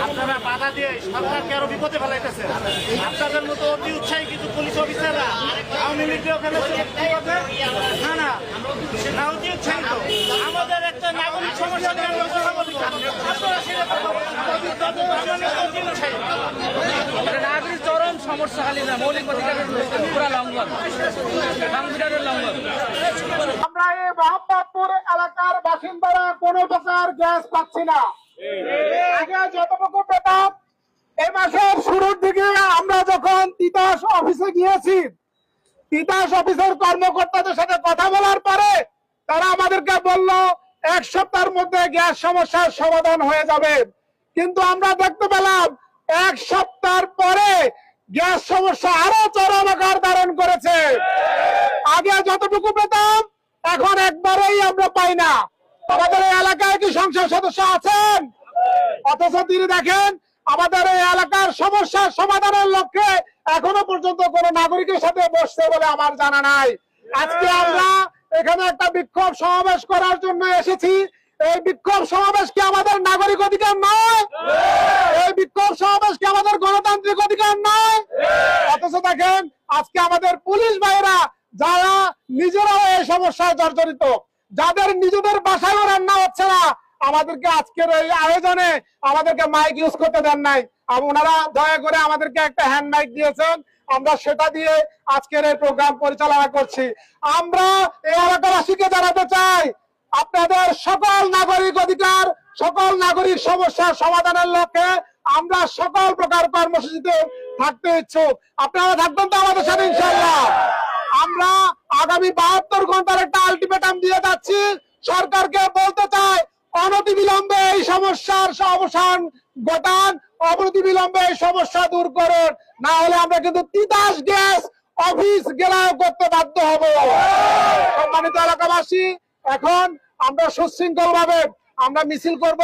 আপনারা বাধা দিয়ে সরকারকে আরো বিপদে ফেলাইতেছেন। আপনাদের মতো অতি উৎসাহী কিছু পুলিশ অফিসাররা আওয়ামী লীগকে ওখানে না না না অতি উৎসাহিত আমাদের একটা নাগরিক সমস্যা নিয়ে কথা বলি আপনারা সেটা অতি উৎসাহিত নাগরিক চরম সমস্যা খালি না মৌলিক অধিকারের পুরা লঙ্ঘন সংবিধানের লঙ্ঘন। আমরা এই মোহাম্মদপুর এলাকার বাসিন্দারা কোনো প্রকার গ্যাস পাচ্ছি না। আগে যতটুকু পেতাম এই মাসের শুরুর দিকে আমরা যখন তিতাস অফিসে গিয়েছি, তিতাস অফিসের কর্মকর্তাদের সাথে কথা বলার পরে তারা আমাদেরকে বলল 1 সপ্তাহের মধ্যে গ্যাস সমস্যার সমাধান হয়ে যাবে। কিন্তু আমরা দেখতে পেলাম 1 সপ্তাহ পরে গ্যাস সমস্যা আরো চরম আকার ধারণ করেছে। আগে যতটুকু পেতাম এখন একবারেই আমরা পাই না। আমাদের এই এলাকায় কি সংসদ সদস্য আছেন? অথচ তিনি দেখেন আমাদের এই এলাকার সমস্যার সমাধানের লক্ষ্যে এখনো পর্যন্ত কোনো নাগরিকের সাথে বসছে বলে আমার জানা নাই। আজকে আমরা এখানে একটা বিক্ষোভ সমাবেশ করার জন্য এসেছি। এই বিক্ষোভ সমাবেশ কি আমাদের নাগরিক অধিকার নয়? এই বিক্ষোভ সমাবেশ কি আমাদের গণতান্ত্রিক অধিকার নয়? অথচ দেখেন আজকে আমাদের পুলিশ ভাইরা যারা নিজেরাও এই সমস্যায় জর্জরিত, যাদের নিজেদের বাসায়ও রান্না হচ্ছে না, আমাদেরকে আজকের এই আয়োজনে আমাদেরকে মাইক ইউজ করতে দেন নাই। ওনারা দয়া করে আমাদেরকে একটা হ্যান্ড মাইক দিয়েছেন, আমরা সেটা দিয়ে আজকের এই প্রোগ্রাম পরিচালনা করছি। আমরা এই এলাকাবাসীকে জানাতে চাই আপনাদের সকল নাগরিক অধিকার, সকল নাগরিক সমস্যার সমাধানের লক্ষ্যে আমরা সকল প্রকার কর্মসূচিতে থাকতে ইচ্ছুক। আপনারা থাকবেন তো আমাদের সাথে ইনশাআল্লাহ? আমরা আগামী 72 ঘন্টার একটা আলটিমেটাম দিয়ে যাচ্ছি। সরকারকে বলতে চাই অনতিবিলম্বে এই সমস্যার অবসান ঘটান, অনতিবিলম্বে এই সমস্যা দূর করুন, না হলে আমরা কিন্তু তিতাস গ্যাস অফিস ঘেরাও করতে বাধ্য হব। সম্মানিত এলাকাবাসী, এখন আমরা সুশৃঙ্খল ভাবে আমরা মিছিল করব।